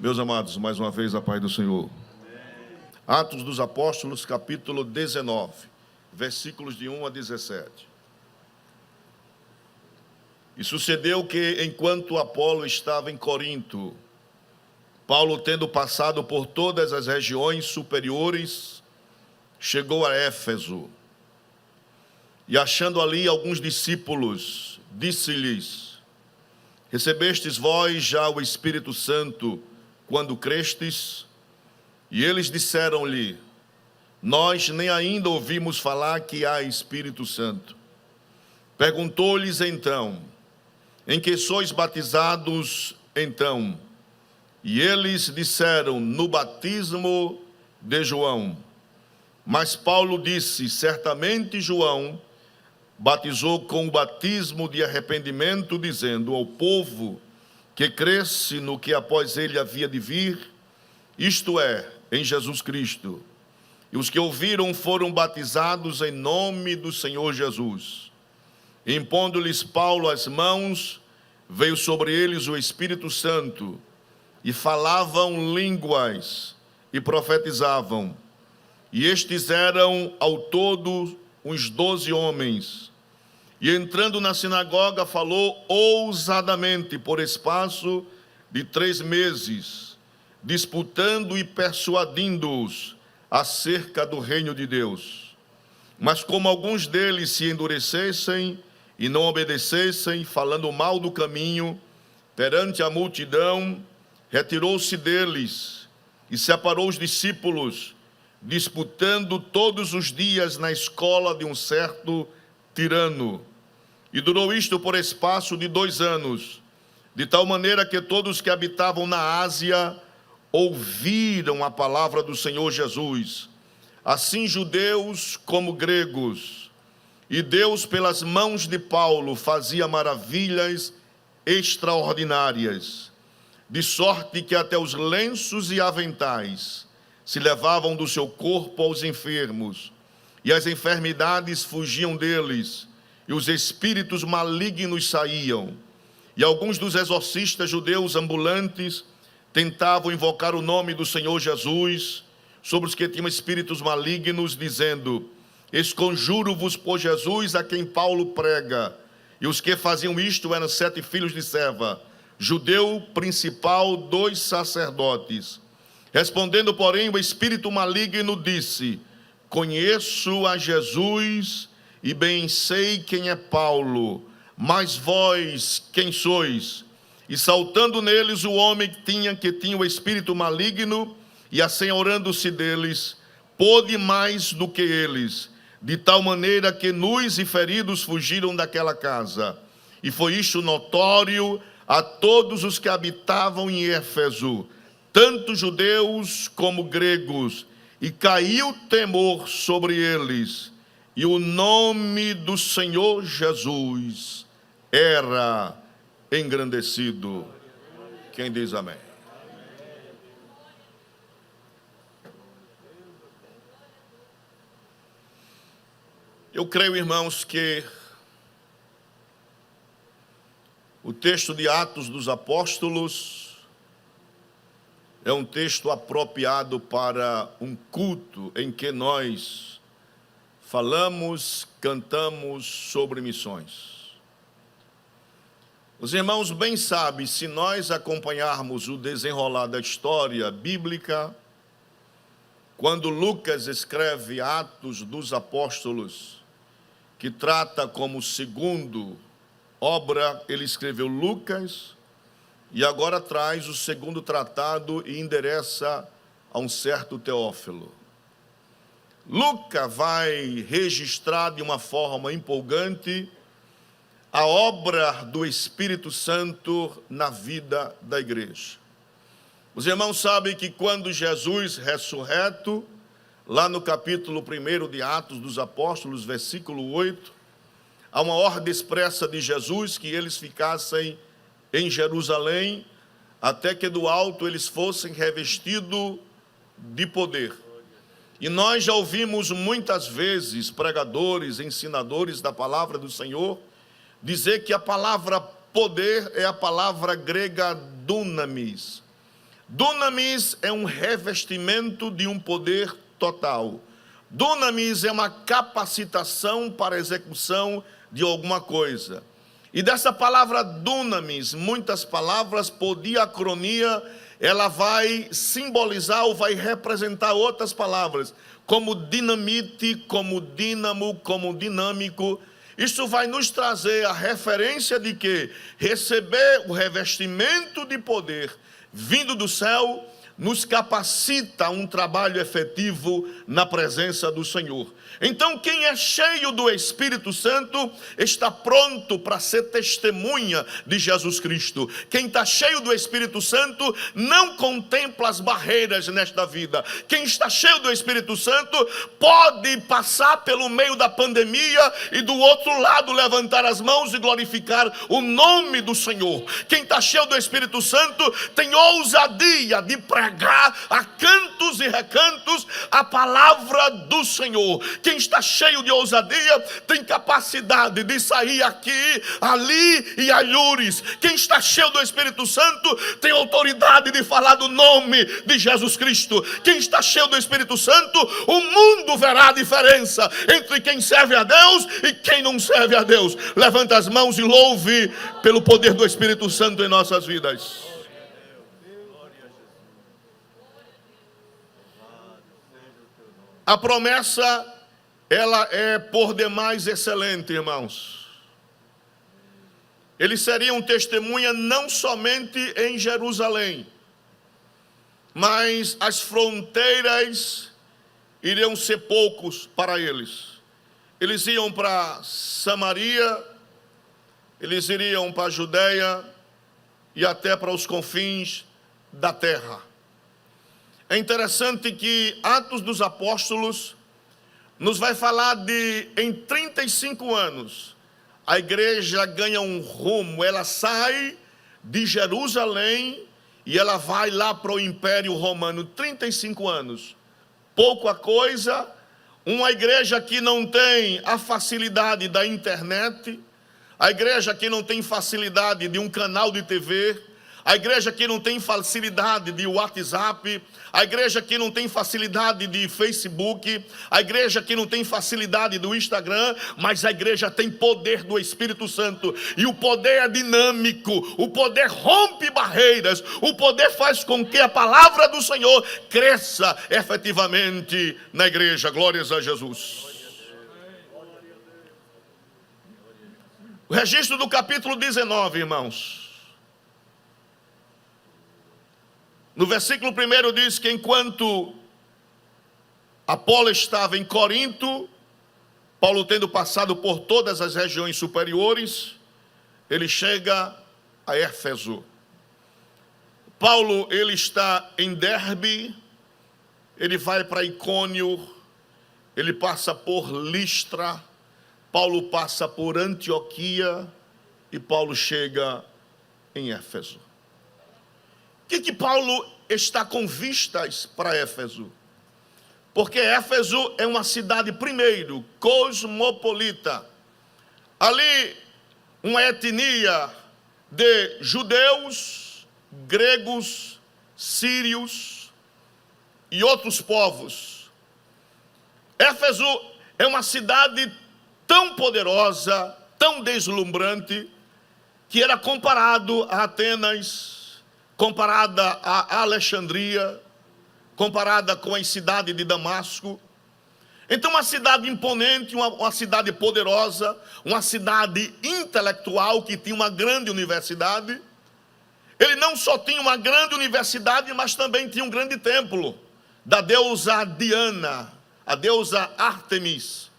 Meus amados, mais uma vez a paz do Senhor. Atos dos Apóstolos, capítulo 19, versículos de 1 a 17. E sucedeu que, enquanto Apolo estava em Corinto, Paulo, tendo passado por todas as regiões superiores, chegou a Éfeso. E achando ali alguns discípulos, disse-lhes: recebestes vós já o Espírito Santo quando crestes? E eles disseram-lhe: nós nem ainda ouvimos falar que há Espírito Santo. Perguntou-lhes então: em que sois batizados então? E eles disseram: no batismo de João. Mas Paulo disse: certamente João batizou com o batismo de arrependimento, dizendo ao povo que cresce no que após ele havia de vir, isto é, em Jesus Cristo. E os que ouviram foram batizados em nome do Senhor Jesus. E impondo-lhes Paulo as mãos, veio sobre eles o Espírito Santo, e falavam línguas, e profetizavam. E estes eram ao todo uns 12 homens. E entrando na sinagoga, falou ousadamente por espaço de 3 meses, disputando e persuadindo-os acerca do reino de Deus. Mas como alguns deles se endurecessem e não obedecessem, falando mal do caminho, perante a multidão, retirou-se deles e separou os discípulos, disputando todos os dias na escola de um certo tirano. E durou isto por espaço de 2 anos, de tal maneira que todos que habitavam na Ásia ouviram a palavra do Senhor Jesus, assim judeus como gregos. E Deus, pelas mãos de Paulo, fazia maravilhas extraordinárias, de sorte que até os lenços e aventais se levavam do seu corpo aos enfermos, e as enfermidades fugiam deles, e os espíritos malignos saíam. E alguns dos exorcistas judeus ambulantes tentavam invocar o nome do Senhor Jesus sobre os que tinham espíritos malignos, dizendo: esconjuro-vos por Jesus a quem Paulo prega. E os que faziam isto eram 7 filhos de Seva, judeu principal, 2 sacerdotes. Respondendo, porém, o espírito maligno disse: conheço a Jesus e bem sei quem é Paulo, mas vós quem sois? E saltando neles o homem que tinha o espírito maligno, e assenhorando-se deles, pôde mais do que eles, de tal maneira que nus e feridos fugiram daquela casa. E foi isto notório a todos os que habitavam em Éfeso, tanto judeus como gregos, e caiu temor sobre eles, e o nome do Senhor Jesus era engrandecido. Quem diz amém? Eu creio, irmãos, que o texto de Atos dos Apóstolos é um texto apropriado para um culto em que nós falamos, cantamos sobre missões. Os irmãos bem sabem, se nós acompanharmos o desenrolar da história bíblica, quando Lucas escreve Atos dos Apóstolos, que trata como segundo obra, ele escreveu Lucas, e agora traz o segundo tratado e endereça a um certo Teófilo. Lucas vai registrar de uma forma empolgante a obra do Espírito Santo na vida da igreja. Os irmãos sabem que quando Jesus ressurreto, lá no capítulo 1 de Atos dos Apóstolos, versículo 8, há uma ordem expressa de Jesus que eles ficassem em Jerusalém, até que do alto eles fossem revestidos de poder. E nós já ouvimos muitas vezes pregadores, ensinadores da palavra do Senhor, dizer que a palavra poder é a palavra grega dunamis. Dunamis é um revestimento de um poder total. Dunamis é uma capacitação para a execução de alguma coisa. E dessa palavra dunamis, muitas palavras, por diacronia, ela vai simbolizar ou vai representar outras palavras, como dinamite, como dínamo, como dinâmico. Isso vai nos trazer a referência de que receber o revestimento de poder vindo do céu nos capacita a um trabalho efetivo na presença do Senhor. Então, quem é cheio do Espírito Santo está pronto para ser testemunha de Jesus Cristo. Quem está cheio do Espírito Santo não contempla as barreiras nesta vida. Quem está cheio do Espírito Santo pode passar pelo meio da pandemia e do outro lado levantar as mãos e glorificar o nome do Senhor. Quem está cheio do Espírito Santo tem ousadia de pregar a cantos e recantos a palavra do Senhor. Quem está cheio de ousadia tem capacidade de sair aqui, ali e alhures. Quem está cheio do Espírito Santo tem autoridade de falar do nome de Jesus Cristo. Quem está cheio do Espírito Santo, o mundo verá a diferença entre quem serve a Deus e quem não serve a Deus. Levanta as mãos e louve pelo poder do Espírito Santo em nossas vidas. A promessa, ela é por demais excelente, irmãos. Eles seriam testemunha não somente em Jerusalém, mas as fronteiras iriam ser poucos para eles. Eles iam para Samaria, eles iriam para a Judeia e até para os confins da terra. É interessante que Atos dos Apóstolos nos vai falar de, em 35 anos, a igreja ganha um rumo, ela sai de Jerusalém e ela vai lá para o Império Romano. 35 anos, pouca coisa, uma igreja que não tem a facilidade da internet, a igreja que não tem facilidade de um canal de TV, a igreja que não tem facilidade de WhatsApp, a igreja que não tem facilidade de Facebook, a igreja que não tem facilidade do Instagram, mas a igreja tem poder do Espírito Santo, e o poder é dinâmico, o poder rompe barreiras, o poder faz com que a palavra do Senhor cresça efetivamente na igreja. Glórias a Jesus. O registro do capítulo 19, irmãos. No versículo 1 diz que enquanto Apolo estava em Corinto, Paulo tendo passado por todas as regiões superiores, ele chega a Éfeso. Paulo, ele está em Derbe, ele vai para Icônio, ele passa por Listra, Paulo passa por Antioquia e Paulo chega em Éfeso. O que Paulo está com vistas para Éfeso? Porque Éfeso é uma cidade, primeiro, cosmopolita. Ali, uma etnia de judeus, gregos, sírios e outros povos. Éfeso é uma cidade tão poderosa, tão deslumbrante, que era comparado a Atenas, comparada a Alexandria, comparada com a cidade de Damasco. Então, uma cidade imponente, uma cidade poderosa, uma cidade intelectual que tinha uma grande universidade. Ele não só tinha uma grande universidade, mas também tinha um grande templo da deusa Diana, a deusa Ártemis,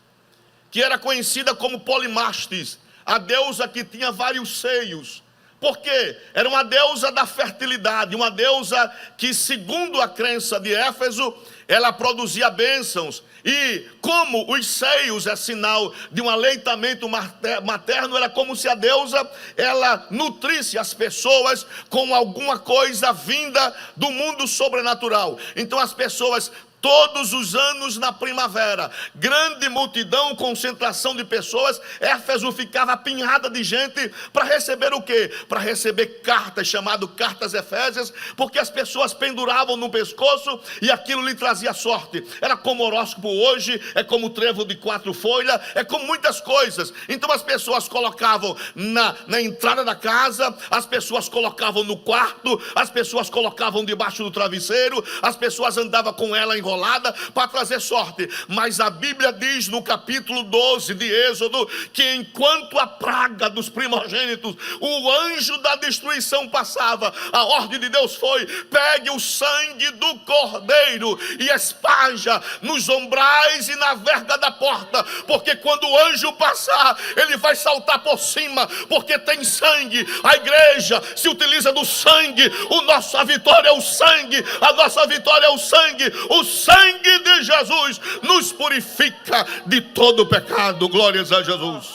que era conhecida como Polimastes, a deusa que tinha vários seios. Porque era uma deusa da fertilidade, uma deusa que, segundo a crença de Éfeso, ela produzia bênçãos. E como os seios é sinal de um aleitamento materno, era como se a deusa, ela nutrisse as pessoas com alguma coisa vinda do mundo sobrenatural. Então as pessoas Todos os anos na primavera, grande multidão, concentração de pessoas, Éfeso ficava apinhada de gente para receber o quê? Para receber cartas, chamado cartas efésias, porque as pessoas penduravam no pescoço e aquilo lhe trazia sorte. Era como horóscopo hoje, é como trevo de 4 folhas, é como muitas coisas. Então as pessoas colocavam na entrada da casa, as pessoas colocavam no quarto, as pessoas colocavam debaixo do travesseiro, as pessoas andavam com ela enrolada para trazer sorte. Mas a Bíblia diz no capítulo 12 de Êxodo que enquanto a praga dos primogênitos, o anjo da destruição passava, a ordem de Deus foi: pegue o sangue do cordeiro e esparja nos ombrais e na verga da porta, porque quando o anjo passar, ele vai saltar por cima, porque tem sangue. A igreja se utiliza do sangue. A vitória é o sangue, a nossa vitória é o sangue. O sangue de Jesus nos purifica de todo pecado. Glórias a Jesus.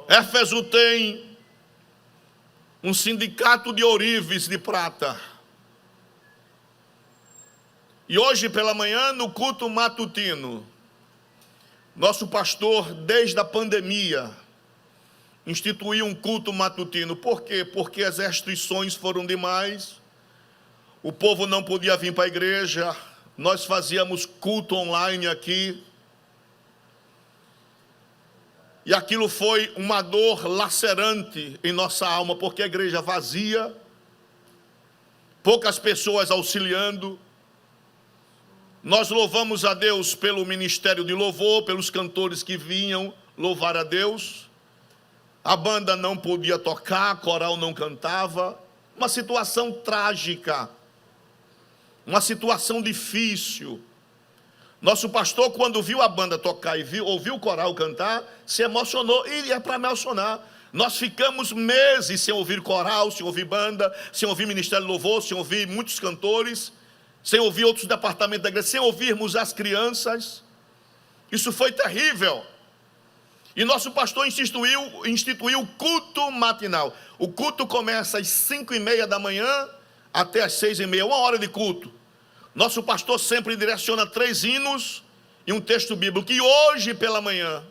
Éfeso tem um sindicato de ourives de prata. E hoje pela manhã, no culto matutino, nosso pastor, desde a pandemia, instituiu um culto matutino. Por quê? Porque as restrições foram demais, o povo não podia vir para a igreja, nós fazíamos culto online aqui, e aquilo foi uma dor lacerante em nossa alma, porque a igreja vazia, poucas pessoas auxiliando. Nós louvamos a Deus pelo ministério de louvor, pelos cantores que vinham louvar a Deus. A banda não podia tocar, a coral não cantava. Uma situação trágica, uma situação difícil. Nosso pastor, quando viu a banda tocar e ouviu o coral cantar, se emocionou, e é para me emocionar. Nós ficamos meses sem ouvir coral, sem ouvir banda, sem ouvir ministério de louvor, sem ouvir muitos cantores, sem ouvir outros departamentos da igreja, sem ouvirmos as crianças. Isso foi terrível. E nosso pastor instituiu o culto matinal. O culto começa às 5:30 da manhã até às 6:30, 1 hora de culto. Nosso pastor sempre direciona 3 hinos e um texto bíblico. E hoje pela manhã,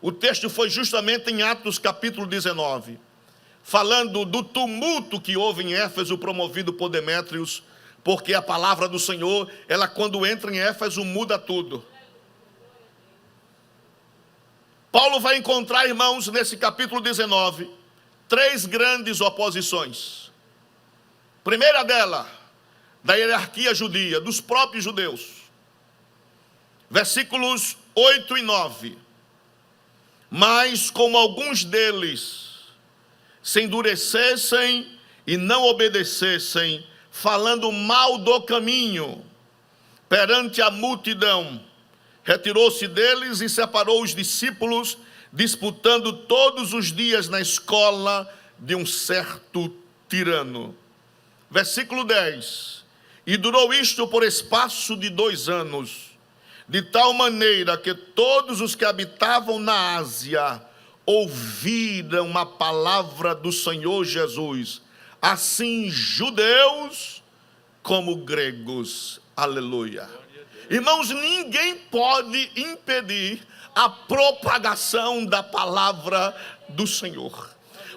o texto foi justamente em Atos capítulo 19, falando do tumulto que houve em Éfeso, promovido por Demétrios, porque a palavra do Senhor, ela quando entra em Éfeso, muda tudo. Paulo vai encontrar, irmãos, nesse capítulo 19, 3 grandes oposições. Primeira dela, da hierarquia judia, dos próprios judeus. Versículos 8 e 9. Mas como alguns deles se endurecessem e não obedecessem, falando mal do caminho perante a multidão, retirou-se deles e separou os discípulos, disputando todos os dias na escola de um certo tirano. Versículo 10. E durou isto por espaço de 2 anos, de tal maneira que todos os que habitavam na Ásia ouviram a palavra do Senhor Jesus, assim judeus como gregos. Aleluia. Irmãos, ninguém pode impedir a propagação da palavra do Senhor.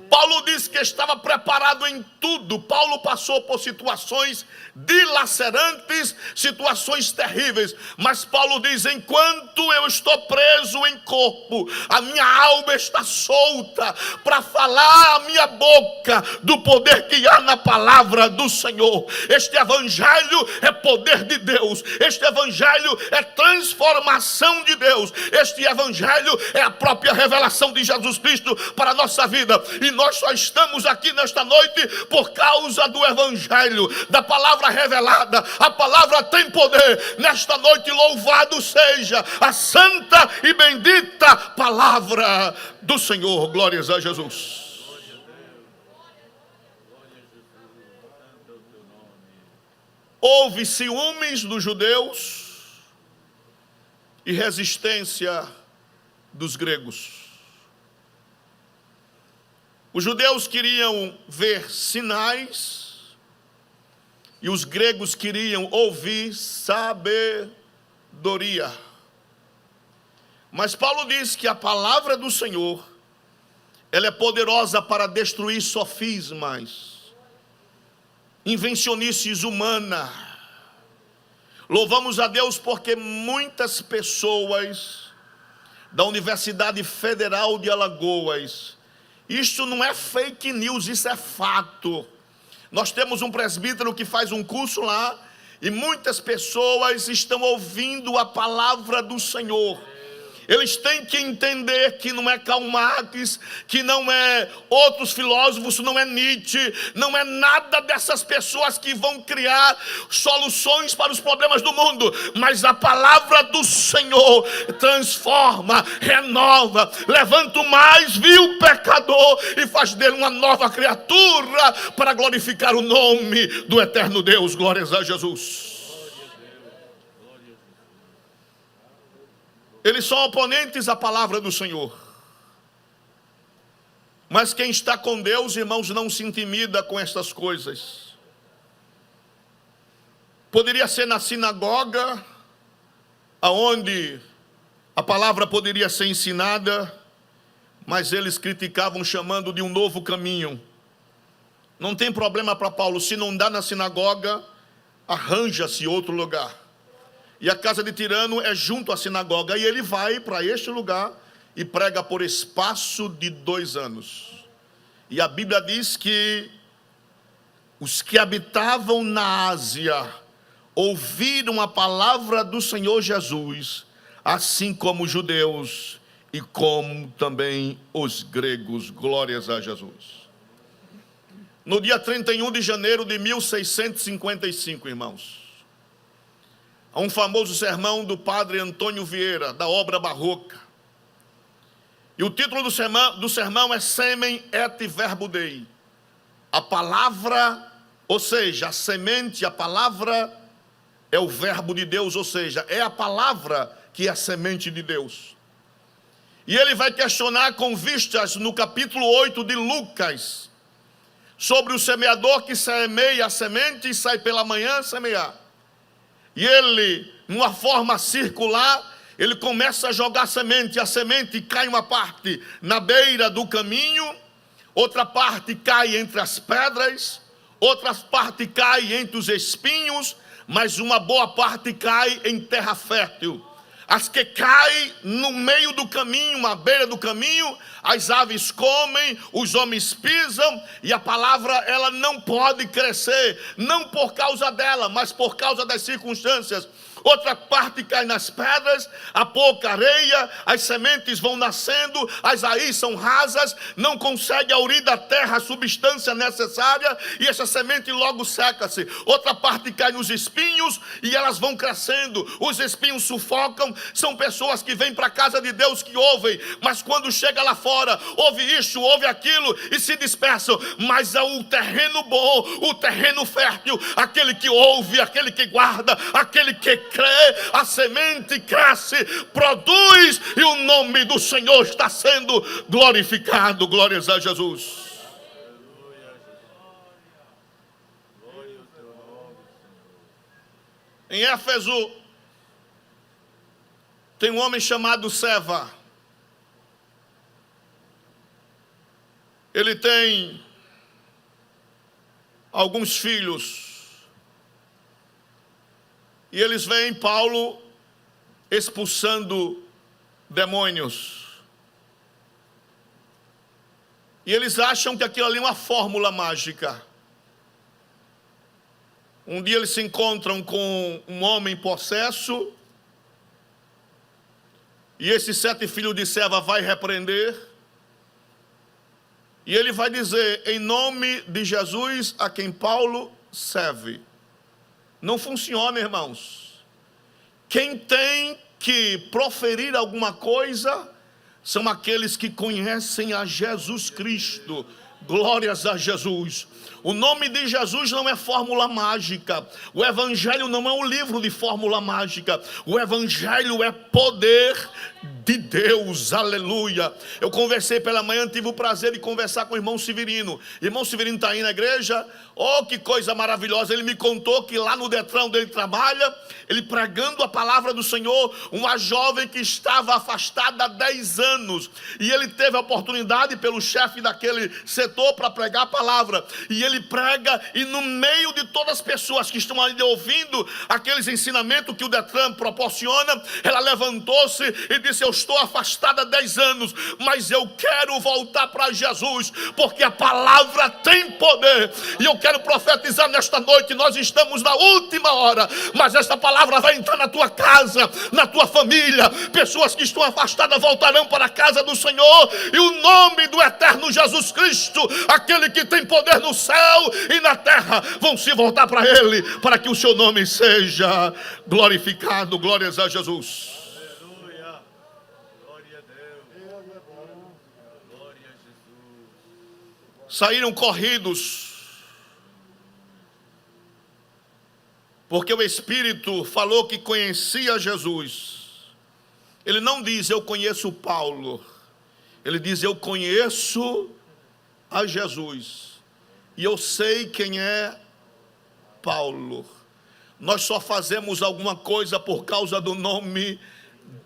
Paulo disse que estava preparado em tudo. Paulo passou por situações dilacerantes, situações terríveis, mas Paulo diz: enquanto eu estou preso em corpo, a minha alma está solta para falar a minha boca do poder que há na palavra do Senhor. Este evangelho é poder de Deus, este evangelho é transformação de Deus, este evangelho é a própria revelação de Jesus Cristo para a nossa vida. E nós só estamos aqui nesta noite por causa do evangelho, da palavra revelada. A palavra tem poder. Nesta noite, louvado seja a santa e bendita palavra do Senhor. Glórias a Jesus. Houve ciúmes dos judeus e resistência dos gregos. Os judeus queriam ver sinais e os gregos queriam ouvir sabedoria. Mas Paulo diz que a palavra do Senhor, ela é poderosa para destruir sofismas, invencionices humanas. Louvamos a Deus porque muitas pessoas da Universidade Federal de Alagoas, isso não é fake news, isso é fato. Nós temos um presbítero que faz um curso lá e muitas pessoas estão ouvindo a palavra do Senhor. Eles têm que entender que não é Karl Marx, que não é outros filósofos, não é Nietzsche, não é nada dessas pessoas que vão criar soluções para os problemas do mundo, mas a palavra do Senhor transforma, renova, levanta o mais vil pecador e faz dele uma nova criatura para glorificar o nome do eterno Deus. Glórias a Jesus. Eles são oponentes à palavra do Senhor. Mas quem está com Deus, irmãos, não se intimida com estas coisas. Poderia ser na sinagoga, aonde a palavra poderia ser ensinada, mas eles criticavam chamando de um novo caminho. Não tem problema para Paulo, se não dá na sinagoga, arranja-se outro lugar. E a casa de Tirano é junto à sinagoga. E ele vai para este lugar e prega por espaço de 2 anos. E a Bíblia diz que os que habitavam na Ásia ouviram a palavra do Senhor Jesus, assim como os judeus e como também os gregos. Glórias a Jesus. No dia 31 de janeiro de 1655, irmãos, há um famoso sermão do padre Antônio Vieira, da obra barroca. E o título do sermão é Semen et Verbo Dei. A palavra, ou seja, a semente, a palavra é o verbo de Deus, ou seja, é a palavra que é a semente de Deus. E ele vai questionar com vistas no capítulo 8 de Lucas, sobre o semeador que semeia a semente e sai pela manhã semear. E ele, numa forma circular, ele começa a jogar a semente cai uma parte na beira do caminho, outra parte cai entre as pedras, outra parte cai entre os espinhos, mas uma boa parte cai em terra fértil. As que caem no meio do caminho, à beira do caminho, as aves comem, os homens pisam, e a palavra ela não pode crescer, não por causa dela, mas por causa das circunstâncias. Outra parte cai nas pedras, há pouca areia, as sementes vão nascendo, as raízes são rasas, não consegue aurir da terra a substância necessária, e essa semente logo seca-se. Outra parte cai nos espinhos, e elas vão crescendo, os espinhos sufocam. São pessoas que vêm para a casa de Deus, que ouvem, mas quando chega lá fora, ouve isso, ouve aquilo, e se dispersam. Mas é o terreno bom, o terreno fértil, aquele que ouve, aquele que guarda, aquele que crê, a semente cresce, produz, e o nome do Senhor está sendo glorificado. Glórias a Jesus. Em Éfeso tem um homem chamado Seva. Ele tem alguns filhos. E eles veem Paulo expulsando demônios. E eles acham que aquilo ali é uma fórmula mágica. Um dia eles se encontram com um homem possesso. E esses 7 filhos de Seva vai repreender. E ele vai dizer, em nome de Jesus, a quem Paulo serve. Não funciona, irmãos. Quem tem que proferir alguma coisa são aqueles que conhecem a Jesus Cristo. Glórias a Jesus. O nome de Jesus não é fórmula mágica. O Evangelho não é um livro de fórmula mágica. O Evangelho é poder de Deus, aleluia. Eu conversei pela manhã, tive o prazer de conversar com o irmão Severino. Irmão Severino está aí na igreja. Oh, que coisa maravilhosa. Ele me contou que lá no Detran onde ele trabalha, ele pregando a palavra do Senhor, uma jovem que estava afastada há 10 anos, e ele teve a oportunidade pelo chefe daquele setor para pregar a palavra, e ele prega, e no meio de todas as pessoas que estão ali ouvindo aqueles ensinamentos que o Detran proporciona, ela levantou-se e disse: eu estou afastada há 10 anos, mas eu quero voltar para Jesus, porque a palavra tem poder. E eu quero profetizar nesta noite: nós estamos na última hora, mas esta palavra vai entrar na tua casa, na tua família. Pessoas que estão afastadas voltarão para a casa do Senhor, e o nome do eterno Jesus Cristo, aquele que tem poder no céu e na terra, vão se voltar para Ele, para que o seu nome seja glorificado. Glórias a Jesus. Aleluia. Glória a Deus. Glória a Jesus. Saíram corridos, porque o Espírito falou que conhecia Jesus. Ele não diz: eu conheço Paulo. Ele diz: eu conheço a Jesus, e eu sei quem é Paulo. Nós só fazemos alguma coisa por causa do nome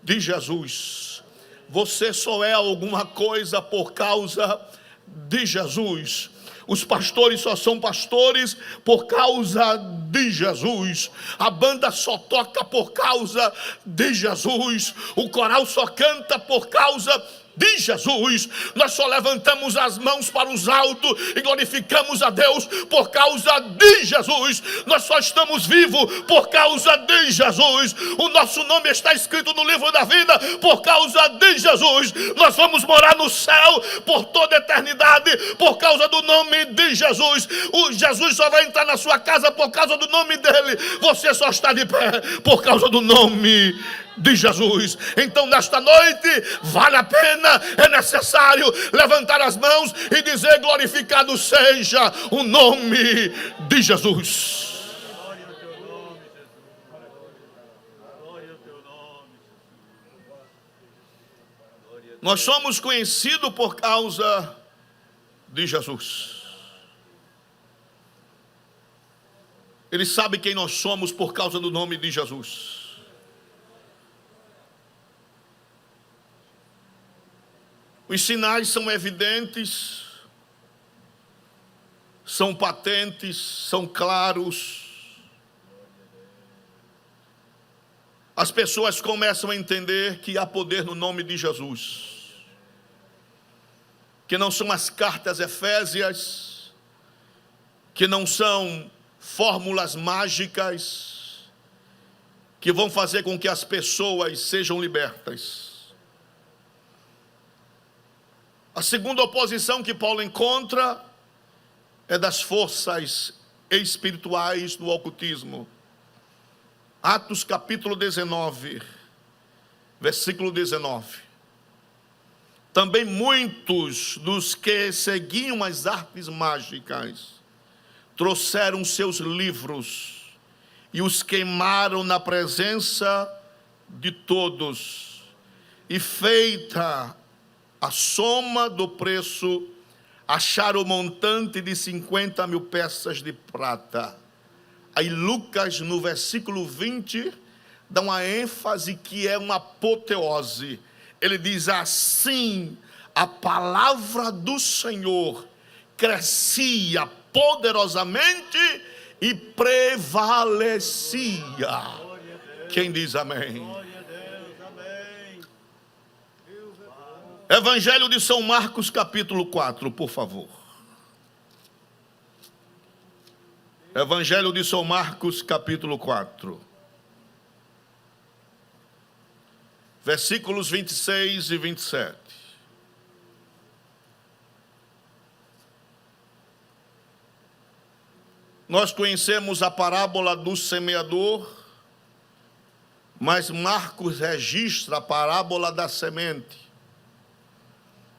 de Jesus. Você só é alguma coisa por causa de Jesus. Os pastores só são pastores por causa de Jesus. A banda só toca por causa de Jesus. O coral só canta por causa de Jesus. Nós só levantamos as mãos para os altos e glorificamos a Deus por causa de Jesus. Nós só estamos vivos por causa de Jesus. O nosso nome está escrito no livro da vida por causa de Jesus. Nós vamos morar no céu por toda a eternidade por causa do nome de Jesus. O Jesus só vai entrar na sua casa por causa do nome dele. Você só está de pé por causa do nome de Jesus. Então nesta noite vale a pena, é necessário levantar as mãos e dizer: glorificado seja o nome de Jesus. Glória ao teu nome, Jesus. Glória ao teu nome, Jesus. Nós somos conhecidos por causa de Jesus. Ele sabe quem nós somos por causa do nome de Jesus. Os sinais são evidentes, são patentes, são claros. As pessoas começam a entender que há poder no nome de Jesus, que não são as cartas efésias, que não são fórmulas mágicas que vão fazer com que as pessoas sejam libertas. A segunda oposição que Paulo encontra é das forças espirituais do ocultismo. Atos capítulo 19, versículo 19. Também muitos dos que seguiam as artes mágicas trouxeram seus livros e os queimaram na presença de todos, e feita a soma do preço, acharam o montante de 50.000 peças de prata. Aí Lucas, no versículo 20, dá uma ênfase que é uma apoteose. Ele diz assim: a palavra do Senhor crescia poderosamente e prevalecia. Quem diz amém? Evangelho de São Marcos, capítulo 4, por favor. Evangelho de São Marcos, capítulo 4. Versículos 26 e 27. Nós conhecemos a parábola do semeador, mas Marcos registra a parábola da semente.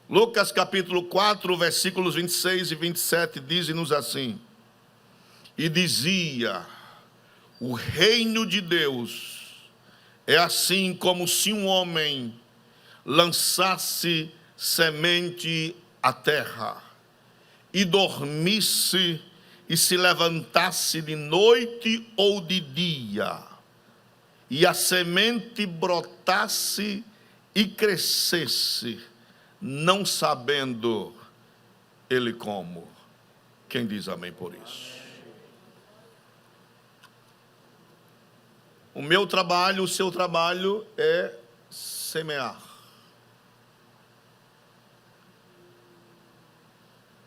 Lucas capítulo 4, versículos 26 e 27, dizem-nos assim: e dizia, o reino de Deus é assim como se um homem lançasse semente à terra, e dormisse e se levantasse de noite ou de dia, e a semente brotasse e crescesse, não sabendo ele como. Quem diz amém por isso? O meu trabalho, o seu trabalho é semear.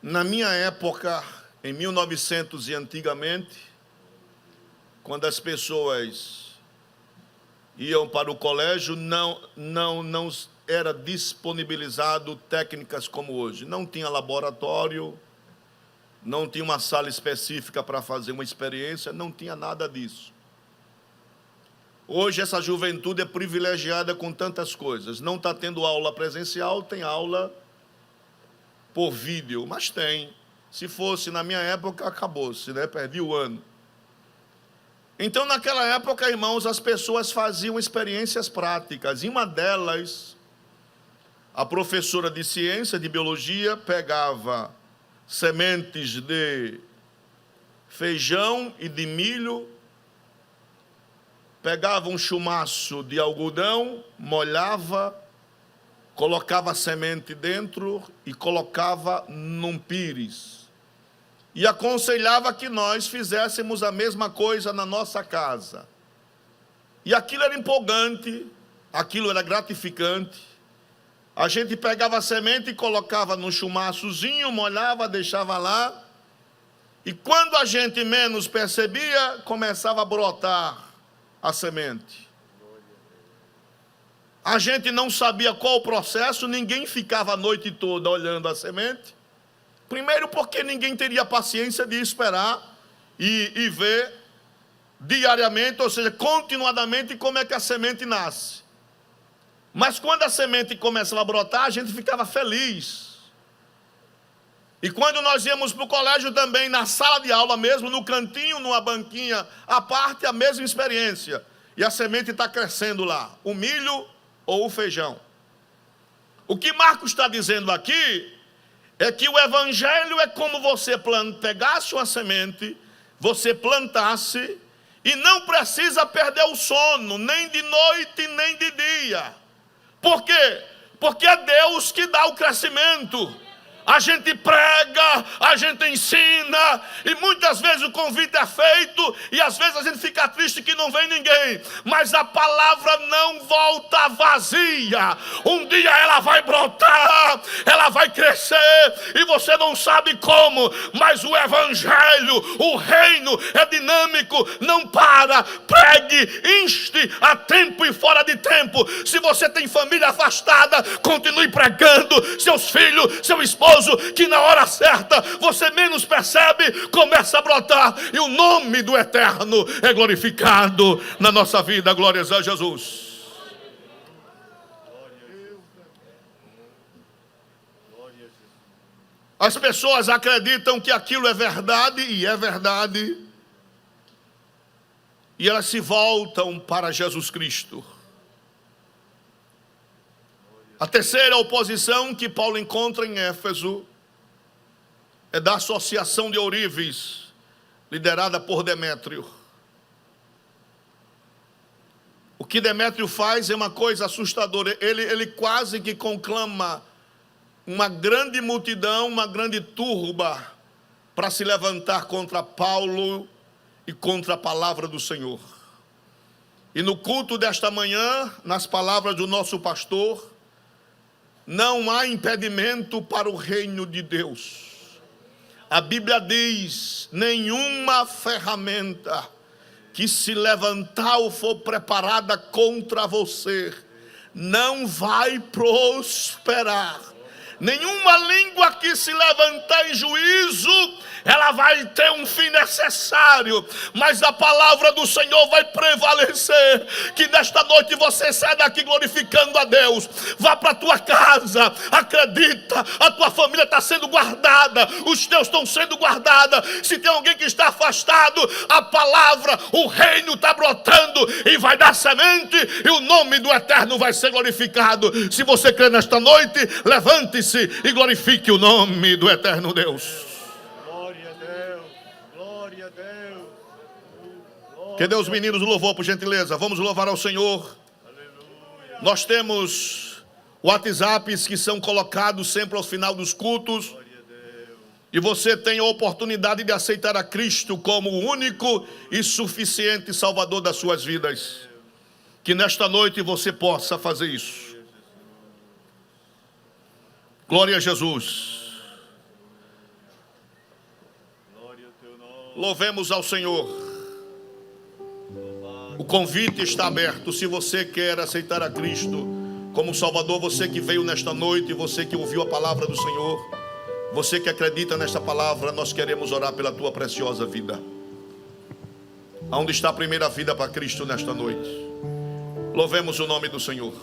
Na minha época, em 1900 e antigamente, quando as pessoas iam para o colégio, não era disponibilizado técnicas como hoje. Não tinha laboratório, não tinha uma sala específica para fazer uma experiência, não tinha nada disso. Hoje essa juventude é privilegiada com tantas coisas. Não está tendo aula presencial, tem aula por vídeo, mas tem. Se fosse na minha época, acabou-se, né? Perdi o ano. Então, naquela época, irmãos, as pessoas faziam experiências práticas. E uma delas, a professora de ciência, de biologia, pegava sementes de feijão e de milho, pegava um chumaço de algodão, molhava, colocava a semente dentro e colocava num pires. E aconselhava que nós fizéssemos a mesma coisa na nossa casa. E aquilo era empolgante, aquilo era gratificante. A gente pegava a semente e colocava num chumaçozinho, molhava, deixava lá. E quando a gente menos percebia, começava a brotar a semente. A gente não sabia qual o processo, ninguém ficava a noite toda olhando a semente. Primeiro porque ninguém teria paciência de esperar e ver diariamente, ou seja, continuadamente, como é que a semente nasce. Mas quando a semente começava a brotar, a gente ficava feliz. E quando nós íamos para o colégio também, na sala de aula mesmo, no cantinho, numa banquinha à parte, a mesma experiência. E a semente está crescendo lá, o milho ou o feijão. O que Marcos está dizendo aqui é que o evangelho é como você pegasse uma semente, você plantasse, e não precisa perder o sono, nem de noite, nem de dia. Por quê? Porque é Deus que dá o crescimento. A gente prega, a gente ensina, e muitas vezes o convite é feito, e às vezes a gente fica triste que não vem ninguém, mas a palavra não volta vazia. Um dia ela vai brotar, ela vai crescer, e você não sabe como, mas o evangelho, o reino é dinâmico, não para. Pregue, inste a tempo e fora de tempo. Se você tem família afastada, continue pregando. Seus filhos, seu esposo, que na hora certa você menos percebe, começa a brotar, e o nome do Eterno é glorificado na nossa vida. Glórias a Jesus. As pessoas acreditam que aquilo é verdade, e é verdade, e elas se voltam para Jesus Cristo. A terceira oposição que Paulo encontra em Éfeso é da associação de ourives, liderada por Demétrio. O que Demétrio faz é uma coisa assustadora. Ele quase que conclama uma grande multidão, uma grande turba, para se levantar contra Paulo e contra a palavra do Senhor. E no culto desta manhã, nas palavras do nosso pastor, não há impedimento para o reino de Deus. A Bíblia diz: nenhuma ferramenta que se levantar ou for preparada contra você não vai prosperar. Nenhuma língua que se levantar em juízo, ela vai ter um fim necessário, mas a palavra do Senhor vai prevalecer. Que nesta noite você saia daqui glorificando a Deus. Vá para a tua casa, acredita, a tua família está sendo guardada, os teus estão sendo guardados. Se tem alguém que está afastado, a palavra, o reino está brotando e vai dar semente, e o nome do Eterno vai ser glorificado. Se você crê nesta noite, levante-se e glorifique o nome do Eterno Deus. Glória a Deus. Glória a Deus. Que Deus, meninos, louvor por gentileza. Vamos louvar ao Senhor. Aleluia. Nós temos WhatsApps que são colocados sempre ao final dos cultos. Glória a Deus. E você tem a oportunidade de aceitar a Cristo como o único e suficiente Salvador das suas vidas. Que nesta noite você possa fazer isso. Glória a Jesus. Glória ao teu nome. Louvemos ao Senhor. O convite está aberto. Se você quer aceitar a Cristo como Salvador, você que veio nesta noite, você que ouviu a palavra do Senhor, você que acredita nesta palavra, nós queremos orar pela tua preciosa vida. Aonde está a primeira vida para Cristo nesta noite? Louvemos o nome do Senhor.